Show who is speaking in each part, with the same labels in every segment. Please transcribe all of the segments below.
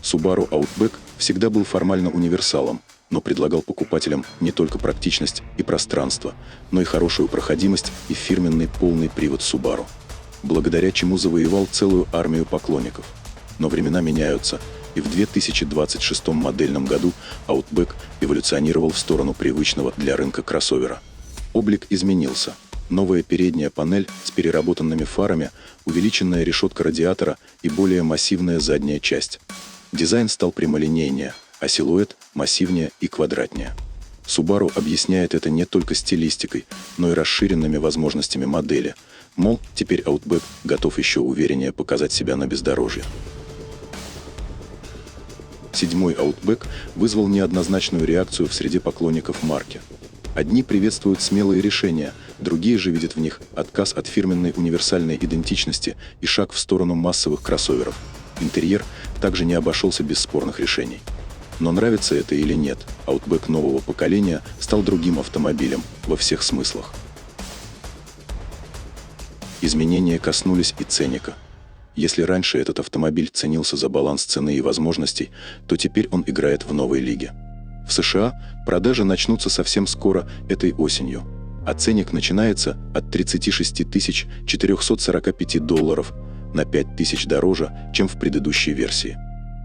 Speaker 1: Subaru Outback всегда был формально универсалом, но предлагал покупателям не только практичность и пространство, но и хорошую проходимость и фирменный полный привод Subaru, благодаря чему завоевал целую армию поклонников. Но времена меняются, и в 2026 модельном году Outback эволюционировал в сторону привычного для рынка кроссовера. Облик изменился. Новая передняя панель с переработанными фарами, увеличенная решетка радиатора и более массивная задняя часть. Дизайн стал прямолинейнее, а силуэт массивнее и квадратнее. Subaru объясняет это не только стилистикой, но и расширенными возможностями модели. Мол, теперь Outback готов еще увереннее показать себя на бездорожье. Седьмой Outback вызвал неоднозначную реакцию в среде поклонников марки. Одни приветствуют смелые решения, другие же видят в них отказ от фирменной универсальной идентичности и шаг в сторону массовых кроссоверов. Интерьер также не обошелся без спорных решений. Но нравится это или нет, Outback нового поколения стал другим автомобилем во всех смыслах. Изменения коснулись и ценника. Если раньше этот автомобиль ценился за баланс цены и возможностей, то теперь он играет в новой лиге. В США продажи начнутся совсем скоро этой осенью, а ценник начинается от $36 445 на $5 дороже, чем в предыдущей версии.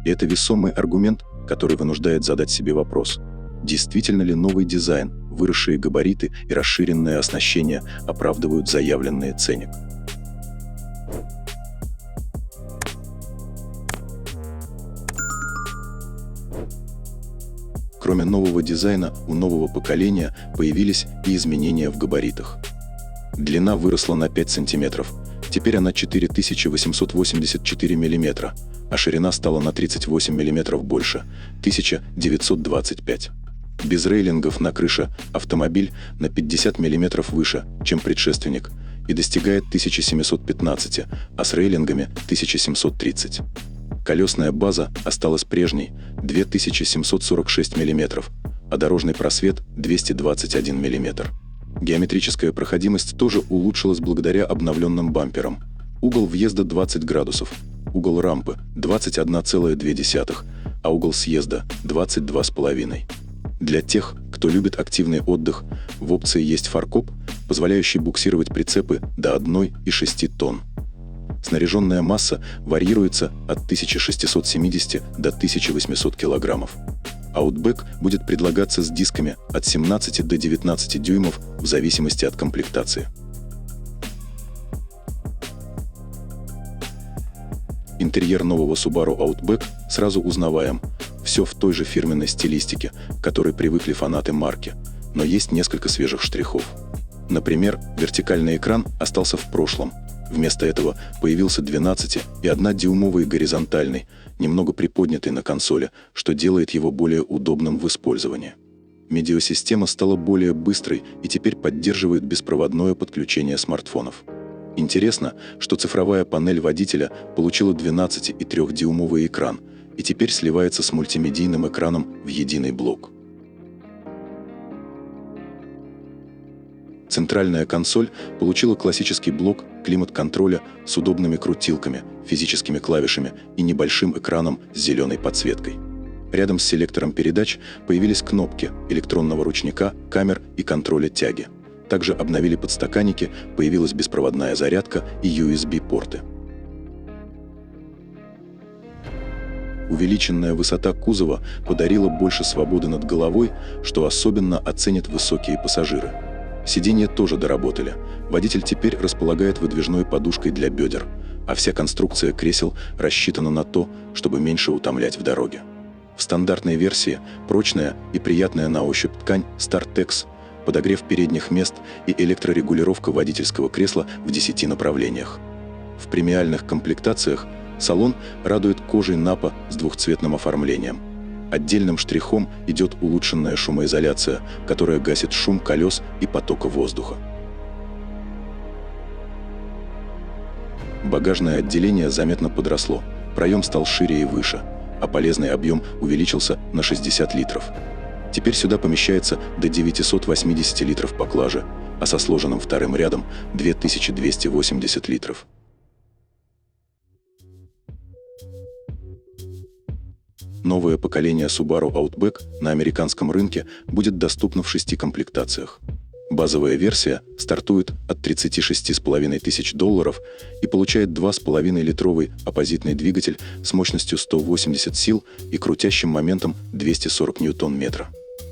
Speaker 1: И это весомый аргумент, который вынуждает задать себе вопрос: действительно ли новый дизайн, выросшие габариты и расширенное оснащение оправдывают заявленный ценник? Кроме нового дизайна, у нового поколения появились и изменения в габаритах. Длина выросла на 5 см, теперь она 4884 мм, а ширина стала на 38 мм больше, 1925. Без рейлингов на крыше автомобиль на 50 мм выше, чем предшественник, и достигает 1715, а с рейлингами 1730. Колесная база осталась прежней – 2746 мм, а дорожный просвет – 221 мм. Геометрическая проходимость тоже улучшилась благодаря обновленным бамперам. Угол въезда 20 градусов, угол рампы – 21,2, а угол съезда – 22,5. Для тех, кто любит активный отдых, в опции есть фаркоп, позволяющий буксировать прицепы до 1,6 тонн. Снаряженная масса варьируется от 1670 до 1800 кг. Outback будет предлагаться с дисками от 17 до 19 дюймов в зависимости от комплектации. Интерьер нового Subaru Outback сразу узнаваем. Все в той же фирменной стилистике, к которой привыкли фанаты марки, но есть несколько свежих штрихов. Например, вертикальный экран остался в прошлом. Вместо этого появился 12,1-дюймовый горизонтальный, немного приподнятый на консоли, что делает его более удобным в использовании. Медиасистема стала более быстрой и теперь поддерживает беспроводное подключение смартфонов. Интересно, что цифровая панель водителя получила 12,3-дюймовый экран и теперь сливается с мультимедийным экраном в единый блок. Центральная консоль получила классический блок климат-контроля с удобными крутилками, физическими клавишами и небольшим экраном с зеленой подсветкой. Рядом с селектором передач появились кнопки электронного ручника, камер и контроля тяги. Также обновили подстаканники, появилась беспроводная зарядка и USB-порты. Увеличенная высота кузова подарила больше свободы над головой, что особенно оценят высокие пассажиры. Сиденья тоже доработали. Водитель теперь располагает выдвижной подушкой для бедер, а вся конструкция кресел рассчитана на то, чтобы меньше утомлять в дороге. В стандартной версии прочная и приятная на ощупь ткань StarTex, подогрев передних мест и электрорегулировка водительского кресла в 10 направлениях. В премиальных комплектациях салон радует кожей напа с двухцветным оформлением. Отдельным штрихом идет улучшенная шумоизоляция, которая гасит шум колес и потока воздуха. Багажное отделение заметно подросло, проем стал шире и выше, а полезный объем увеличился на 60 литров. Теперь сюда помещается до 980 литров поклажи, а со сложенным вторым рядом 2280 литров. Новое поколение Subaru Outback на американском рынке будет доступно в 6 комплектациях. Базовая версия стартует от $36,5 тысяч и получает 2,5-литровый оппозитный двигатель с мощностью 180 сил и крутящим моментом 240 ньютон-метра,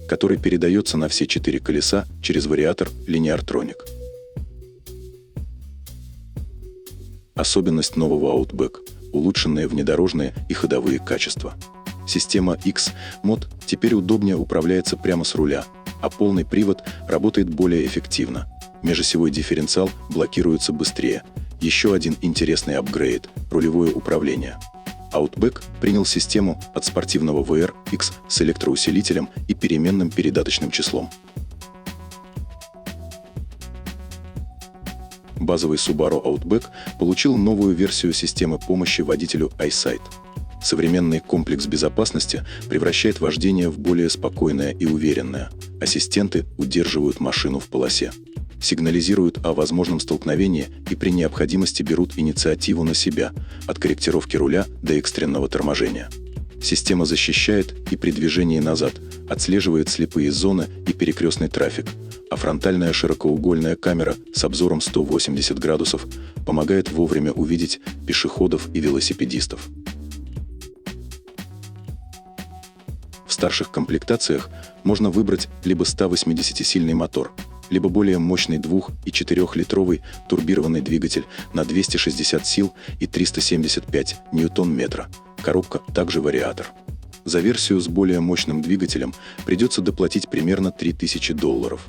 Speaker 1: который передается на все 4 колеса через вариатор Lineartronic. Особенность нового Outback – улучшенные внедорожные и ходовые качества. Система X-Mod теперь удобнее управляется прямо с руля, а полный привод работает более эффективно. Межосевой дифференциал блокируется быстрее. Еще один интересный апгрейд – рулевое управление. Outback принял систему от спортивного VR-X с электроусилителем и переменным передаточным числом. Базовый Subaru Outback получил новую версию системы помощи водителю iSight. Современный комплекс безопасности превращает вождение в более спокойное и уверенное. Ассистенты удерживают машину в полосе, сигнализируют о возможном столкновении и при необходимости берут инициативу на себя, от корректировки руля до экстренного торможения. Система защищает и при движении назад, отслеживает слепые зоны и перекрестный трафик, а фронтальная широкоугольная камера с обзором 180 градусов помогает вовремя увидеть пешеходов и велосипедистов. В старших комплектациях можно выбрать либо 180-сильный мотор, либо более мощный 2- и 4-литровый турбированный двигатель на 260 сил и 375 ньютон-метра. Коробка также вариатор. За версию с более мощным двигателем придется доплатить примерно $3000.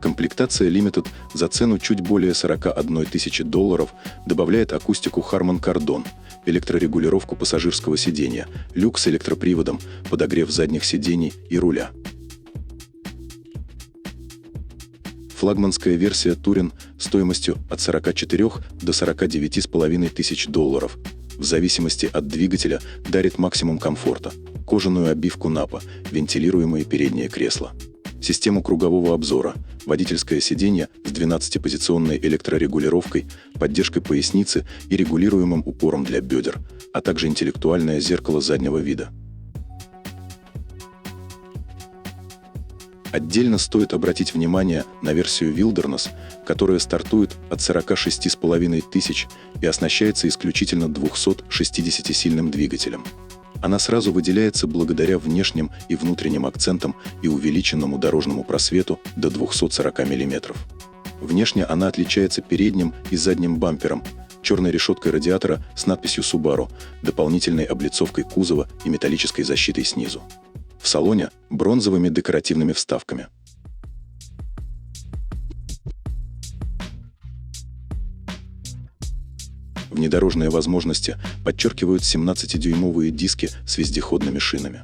Speaker 1: Комплектация Limited за цену чуть более $41 тысячи добавляет акустику Harman Kardon, электрорегулировку пассажирского сидения, люк с электроприводом, подогрев задних сидений и руля. Флагманская версия Touring стоимостью от 44 до 49,5 тысяч $, в зависимости от двигателя, дарит максимум комфорта, кожаную обивку Napa, вентилируемые передние кресла, систему кругового обзора, водительское сиденье с 12-позиционной электрорегулировкой, поддержкой поясницы и регулируемым упором для бедер, а также интеллектуальное зеркало заднего вида. Отдельно стоит обратить внимание на версию Wilderness, которая стартует от 46,5 тысяч и оснащается исключительно 260-сильным двигателем. Она сразу выделяется благодаря внешним и внутренним акцентам и увеличенному дорожному просвету до 240 мм. Внешне она отличается передним и задним бампером, черной решеткой радиатора с надписью Subaru, дополнительной облицовкой кузова и металлической защитой снизу. В салоне – бронзовыми декоративными вставками. Внедорожные возможности подчеркивают 17-дюймовые диски с вездеходными шинами.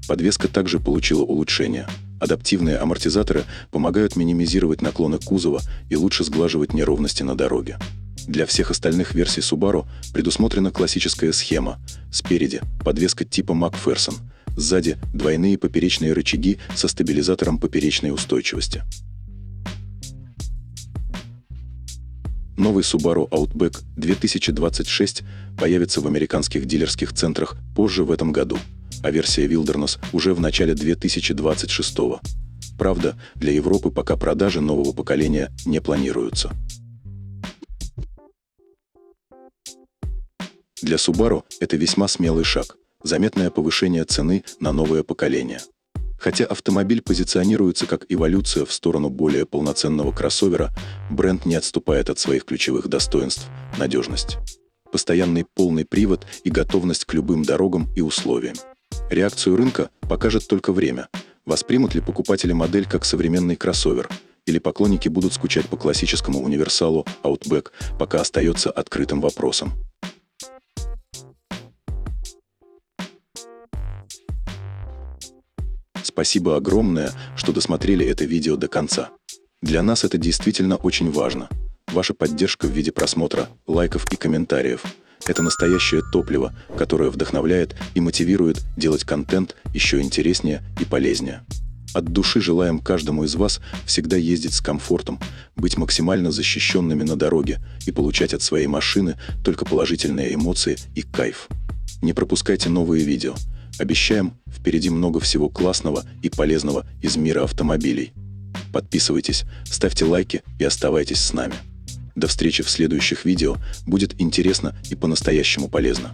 Speaker 1: Подвеска также получила улучшения. Адаптивные амортизаторы помогают минимизировать наклоны кузова и лучше сглаживать неровности на дороге. Для всех остальных версий Subaru предусмотрена классическая схема. Спереди – подвеска типа McPherson, сзади – двойные поперечные рычаги со стабилизатором поперечной устойчивости. Новый Subaru Outback 2026 появится в американских дилерских центрах позже в этом году, а версия Wilderness уже в начале 2026. Правда, для Европы пока продажи нового поколения не планируются. Для Subaru это весьма смелый шаг, заметное повышение цены на новое поколение. Хотя автомобиль позиционируется как эволюция в сторону более полноценного кроссовера, бренд не отступает от своих ключевых достоинств – надежность, постоянный полный привод и готовность к любым дорогам и условиям. Реакцию рынка покажет только время. Воспримут ли покупатели модель как современный кроссовер, или поклонники будут скучать по классическому универсалу Outback, пока остается открытым вопросом. Спасибо огромное, что досмотрели это видео до конца. Для нас это действительно очень важно. Ваша поддержка в виде просмотра, лайков и комментариев – это настоящее топливо, которое вдохновляет и мотивирует делать контент еще интереснее и полезнее. От души желаем каждому из вас всегда ездить с комфортом, быть максимально защищенными на дороге и получать от своей машины только положительные эмоции и кайф. Не пропускайте новые видео. Обещаем, впереди много всего классного и полезного из мира автомобилей. Подписывайтесь, ставьте лайки и оставайтесь с нами. До встречи в следующих видео, будет интересно и по-настоящему полезно.